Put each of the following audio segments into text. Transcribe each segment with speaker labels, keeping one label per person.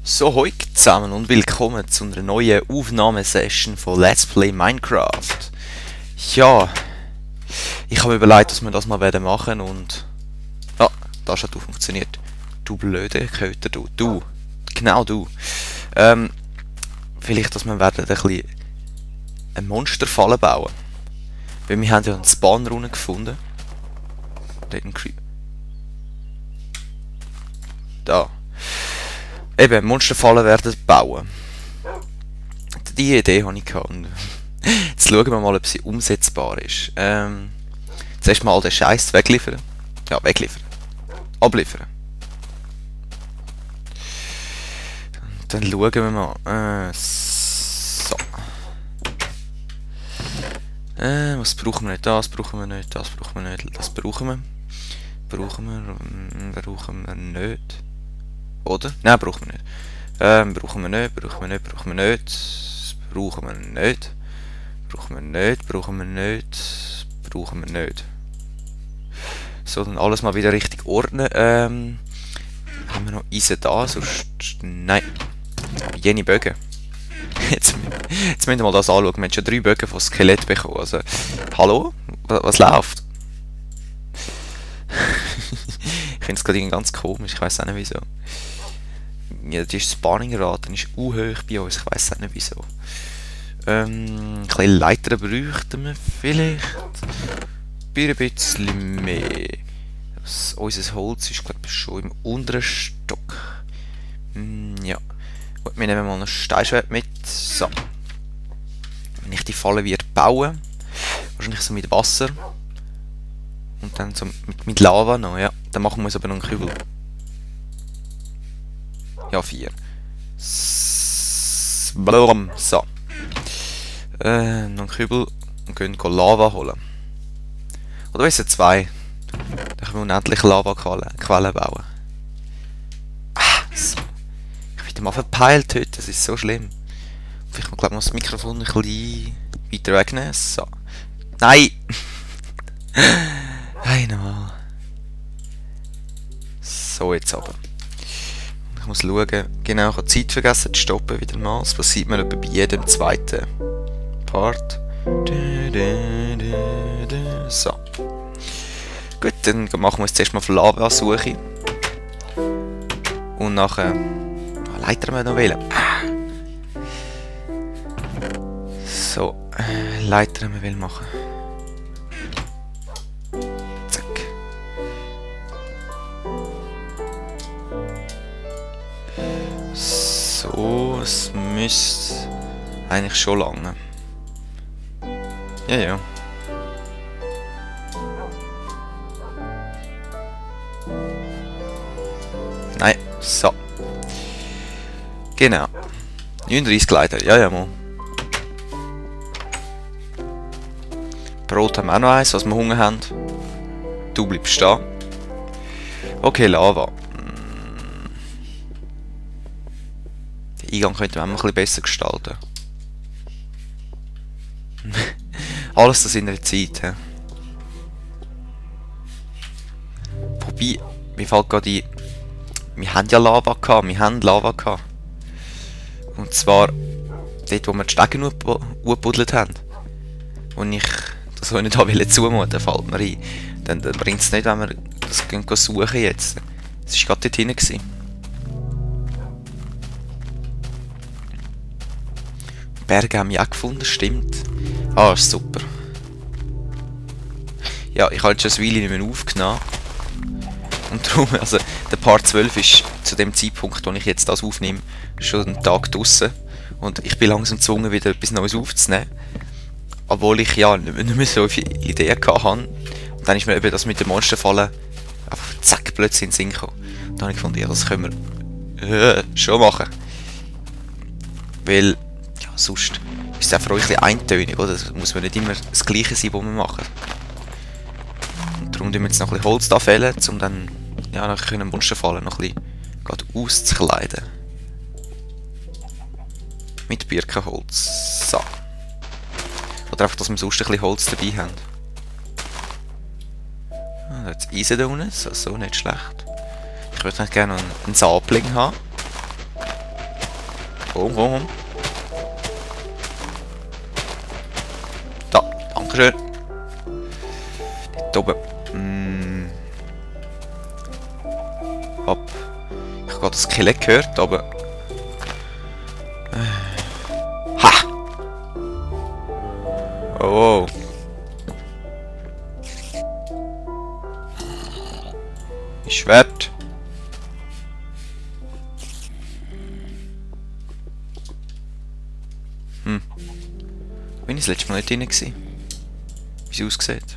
Speaker 1: So, hoi zusammen und willkommen zu einer neuen Aufnahmesession von Let's Play Minecraft. Ja, ich habe mir überlegt, dass wir das mal machen und... Ah, das hat funktioniert. Du blöde Köter, du. Genau du. Vielleicht, dass wir werden ein bisschen eine Monsterfalle bauen. Weil wir haben ja einen Spawn-Rune gefunden. Dort ein Creep. Da. Eben, Monsterfallen werden bauen. Die Idee habe ich gehabt. Jetzt schauen wir mal, ob sie umsetzbar ist. Zuerst mal all den Scheiß wegliefern. Ja, wegliefern. Abliefern. Dann schauen wir mal. So. Was brauchen wir nicht? Das brauchen wir nicht. Das brauchen wir nicht. Das brauchen wir. Brauchen wir nicht. Oder? Nein, brauchen wir nicht. Brauchen wir nicht. Brauchen wir nicht. Brauchen wir nicht. Brauchen wir nicht. Brauchen wir nicht. Brauchen wir nicht. Brauchen wir nicht. So, dann alles mal wieder richtig ordnen. Haben wir noch Eisen da? Sonst... Nein. Jene Bögen. Jetzt müssen wir mal das anschauen. Wir haben schon 3 Bögen von Skelett bekommen. Also, hallo? Was läuft? Ich finde es gerade ganz komisch. Ich weiß auch nicht wieso. Ja, die Spawning-Rate ist hoch bei uns. Ich weiß auch nicht wieso. Ein bisschen Leiter bräuchten wir vielleicht. Ein bisschen mehr. Unser Holz ist, glaube ich, schon im unteren Stock. Ja. Gut, wir nehmen mal ein Steinschwert mit. So. Wenn ich die Falle wird bauen, wahrscheinlich so mit Wasser. Und dann so mit Lava noch, ja. Dann machen wir uns aber noch einen Kübel. Ja, 4. So. Noch einen Kübel und gehen Lava holen. Oder besser 2. Dann können wir unendlich Lava-Quellen bauen. So. Ich bin mal verpeilt heute, das ist so schlimm. Vielleicht mal, glaube ich, das Mikrofon ein bisschen weiter wegnehmen. So. Nein! Einmal. So, jetzt aber. Ich muss schauen, genau, ich habe Zeit vergessen zu stoppen wieder mal. Das passiert mir etwa bei jedem zweiten Part. So. Gut, dann machen wir jetzt zuerst mal auf Lava-Suche. Und nachher... Leiter wir noch wählen. So, Leiter wir will machen. Zack. So, es müsste eigentlich schon lange. Ja. Nein, so. Genau. 39 Leiter, ja, mal. Brot haben wir auch noch eins, was wir Hunger haben. Du bleibst stehen. Okay, Lava. Den Eingang könnten wir auch ein bisschen besser gestalten. Alles das in einer Zeit. He? Wobei, mir fällt gerade ein, wir haben ja Lava gehabt. Und zwar dort, wo wir die Stege aufgebuddelt haben. Und ich das auch nicht habe zumuten, fällt mir ein. Dann bringt es nicht, wenn wir das gehen suchen jetzt. Es war gerade dort hinten. Berge haben wir auch gefunden, stimmt. Ah, ist super. Ja, ich habe jetzt schon ein Weile nicht mehr aufgenommen. Und darum, also der Part 12 ist zu dem Zeitpunkt, wo ich jetzt das aufnehme, schon einen Tag draussen. Und ich bin langsam gezwungen, wieder etwas Neues aufzunehmen. Obwohl ich ja nicht mehr so viele Ideen hatte. Und dann ist mir eben das mit den Monsterfallen einfach zack plötzlich in den Sinn gekommen. Und dann habe ich gefunden, ja, das können wir schon machen. Weil, ja, sonst ist es einfach ein bisschen eintönig, oder? Es muss nicht immer das Gleiche sein, was wir machen. Und darum tun wir jetzt noch ein bisschen Holz da fällen, um dann, ja, nachher Monsterfallen noch ein bisschen auszukleiden. Mit Birkenholz. So. Oder einfach, dass wir sonst ein bisschen Holz dabei haben. Ah, jetzt Eisen da unten, so nicht schlecht. Ich würde gerne einen Sapling haben. Komm, komm. Da, dankeschön. Dort oben. Hopp. Ich habe gerade das Skelett gehört, aber... Ha! Oh. Ist Schwert. Bin ich das letzte Mal nicht drin gewesen? Wie sie aussieht.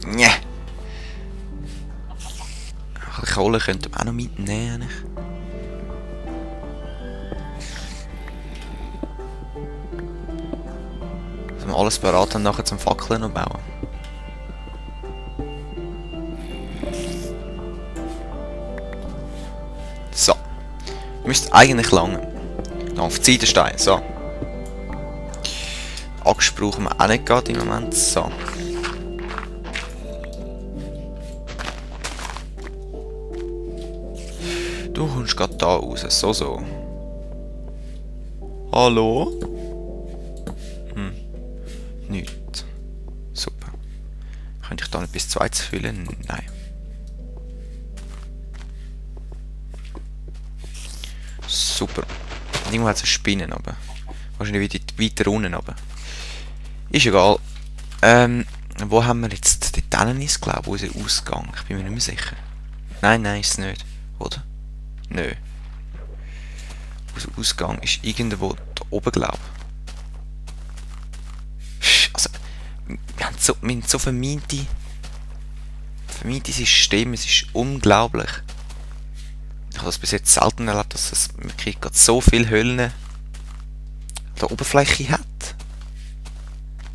Speaker 1: Nja. Ein bisschen Kohle könnte man auch noch mitnehmen. Dass wir alles bereit haben, nachher zum Fackeln noch bauen. So. Müsste eigentlich langen. Dann auf die Seitenstein. So. Axt brauchen wir auch nicht gerade im Moment. So. Du kommst gerade da raus. So. Hallo? Nichts. Super. Könnte ich da nicht bis 2 füllen? Nein. Super. Irgendwo hat es eine Spinne, aber wahrscheinlich weiter unten. Aber ist egal. Wo haben wir jetzt? Dort hinten ist, glaube ich, unser Ausgang. Ich bin mir nicht mehr sicher. Nein, ist es nicht. Oder? Nö. Unser Ausgang ist irgendwo da oben, glaube ich. Also, wir haben so vermeinte Systeme. Es ist unglaublich. Ich habe das bis jetzt selten erlebt, dass es wirklich gerade so viele Höhlen an der Oberfläche hat.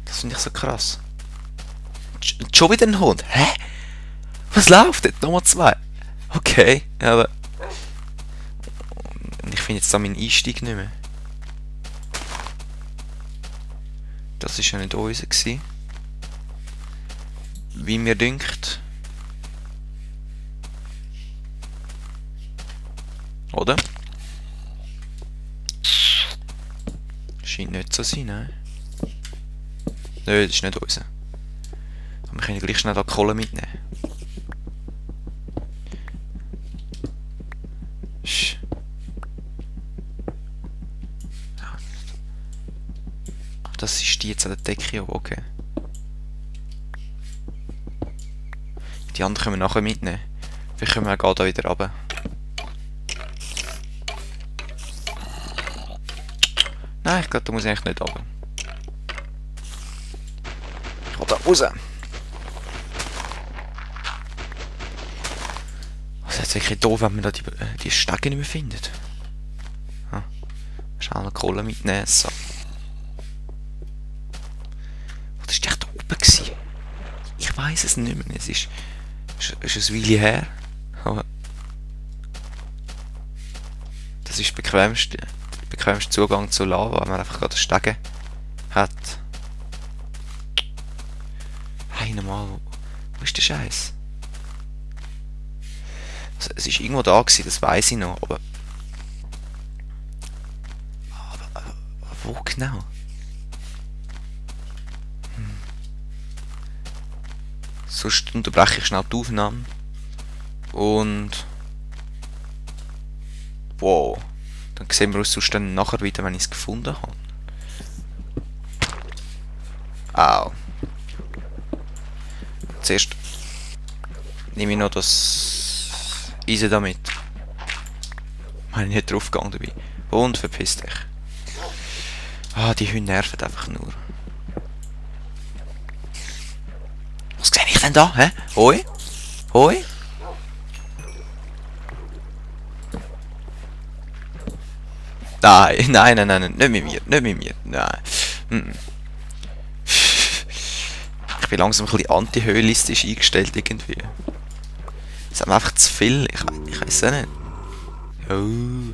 Speaker 1: Das finde ich so krass. Schon wieder ein Hund? Hä? Was läuft dort? Nummer 2. Okay, aber... Und ich finde jetzt da meinen Einstieg nicht mehr. Das war ja nicht unser gewesen. Wie mir dünkt. Oder? Scheint nicht so zu sein, nein. Nö, das ist nicht unser. Aber wir können gleich schnell da Kohle mitnehmen. Ach, das ist die jetzt an der Decke, okay. Die anderen können wir nachher mitnehmen. Vielleicht können wir auch da wieder runter. Nein, ich glaube, da muss ich eigentlich nicht runter. Ich will da raus. Das ist jetzt wirklich doof, wenn man da die Stege nicht mehr findet. Schnell noch Kohle mitnehmen. So. Was war echt da oben gewesen? Ich weiss es nicht mehr. Es ist ein Weile her. Aber das ist der bequemste Zugang zu Lava, wenn man einfach gerade Stege hat. Hey, nochmal, wo ist der Scheiß? Also, es ist irgendwo da gewesen, das weiss ich noch, aber wo genau? Sonst unterbreche ich schnell die Aufnahme. Und... Wow. Dann sehen wir uns sonst dann nachher wieder, wenn ich es gefunden habe. Au. Zuerst nehme ich noch das Eisen damit. Ich bin nicht draufgegangen dabei. Und verpiss dich. Ah, die Hunde nerven einfach nur. Was sehe ich denn da? Hä? Hoi? Hoi? Nein, nicht mit mir, nein. Ich bin langsam ein bisschen anti-höhlistisch eingestellt irgendwie. Das hat mir einfach zu viel, ich weiß auch nicht. Oh.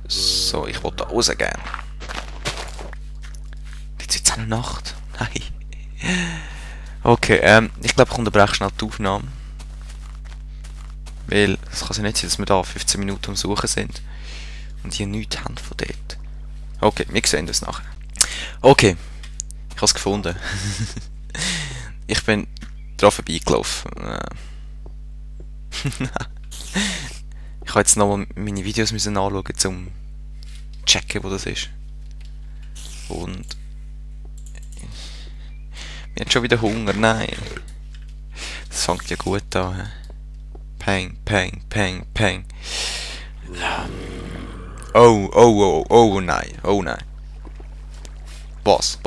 Speaker 1: So, ich wollte da raus gehen. Jetzt ist es eine Nacht. Nein. Okay, ich glaube, ich unterbreche schnell die Aufnahme. Weil es kann ja nicht sein, dass wir da 15 Minuten am Suchen sind und hier nichts haben von dort. Okay, wir sehen das nachher. Okay, ich habe es gefunden. Ich bin drauf vorbeigelaufen. Ich habe jetzt nochmal meine Videos müssen anschauen, um zu checken, wo das ist. Und wir haben schon wieder Hunger, nein. Das fängt ja gut an. Peng, peng, peng, peng. Oh, oh, oh, oh nein, oh nein. Was?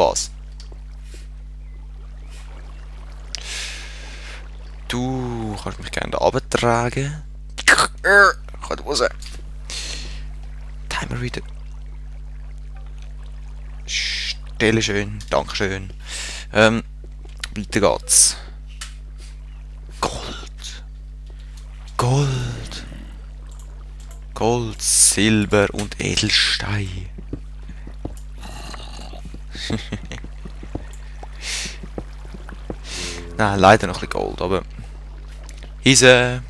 Speaker 1: Du kannst mich gerne da runtertragen. Kann raus. Timer wieder. Stelle schön, dankeschön. Weiter geht's. Gold. Gold. Gold, Silber und Edelstein. Nein, leider noch ein bisschen Gold, aber... Ich lasse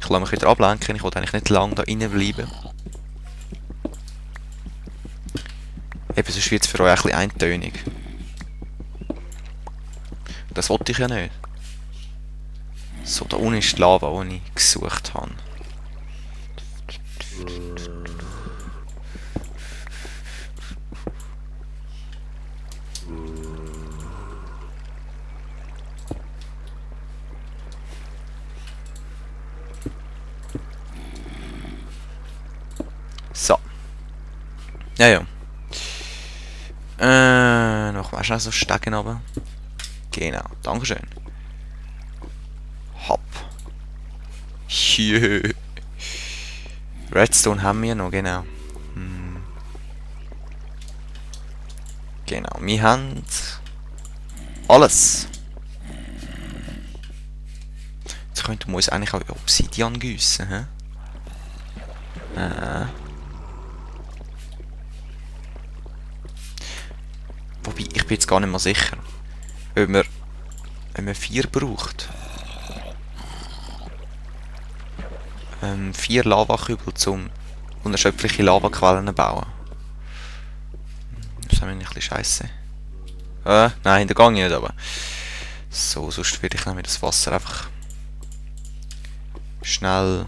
Speaker 1: mich wieder ablenken, ich wollte eigentlich nicht lange da rein bleiben. Eben, sonst wird es für euch ein bisschen eintönig. Das wollte ich ja nicht. So, da unten ist die Lava, die ich gesucht habe. So. Ja. Noch mal schnell so Stecken runter. Genau, dankeschön. Hopp. Jö. Redstone haben wir noch, genau. Genau, wir haben alles. Jetzt könnten wir uns eigentlich auch Obsidian gießen, hä? Wobei, ich bin jetzt gar nicht mehr sicher, ob man 4 braucht. 4 Lavakübel, um unerschöpfliche Lavaquellen zu bauen. Das ist ein bisschen scheiße. Nein, da gehe ich nicht, aber... So, sonst würde ich nämlich das Wasser einfach... schnell...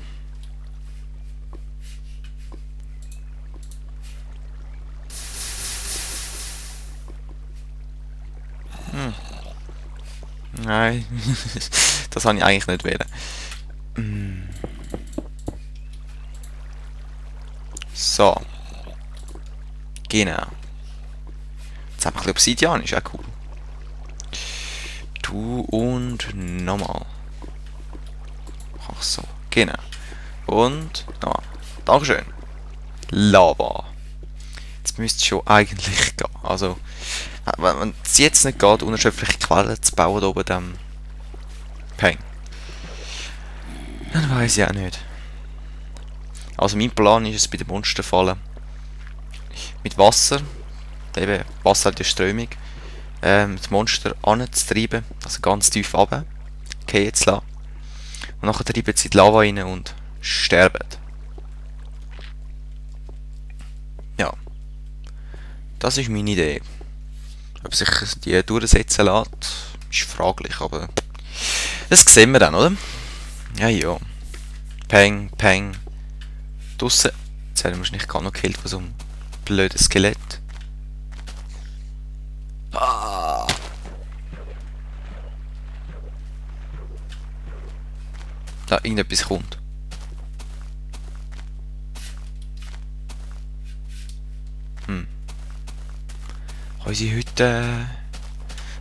Speaker 1: Nein, das habe ich eigentlich nicht wollen. So. Genau. Jetzt haben wir ein bisschen Obsidian, ist auch cool. Du und nochmal. Ach so, genau. Und nochmal. Dankeschön. Lava. Jetzt müsste es schon eigentlich gehen. Also, wenn es jetzt nicht geht, unerschöpfliche Quellen zu bauen, oben dem Peng. Dann weiß ich auch nicht. Also mein Plan ist es bei den Monsterfallen mit Wasser, eben Wasser hat die Strömung, das Monster anzutreiben, also ganz tief runter, fallen zu lassen. Und nachher treiben sie die Lava rein und sterben. Ja. Das ist meine Idee. Ob sich die durchsetzen lässt, ist fraglich, aber das sehen wir dann, oder? Ja. Peng, peng. Draussen. Jetzt haben wir wahrscheinlich gar noch gekillt von so einem blöden Skelett. Ah. Da irgendetwas kommt. Unsere Hütte.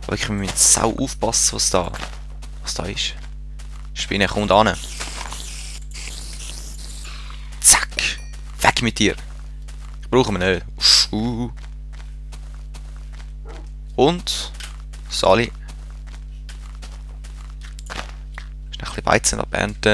Speaker 1: Wirklich, wir müssen sau aufpassen, was da ist. Die Spinne kommt an. Zack! Weg mit dir! Brauchen wir nicht. Und Sali. Ist noch ein bisschen Weizen abernten.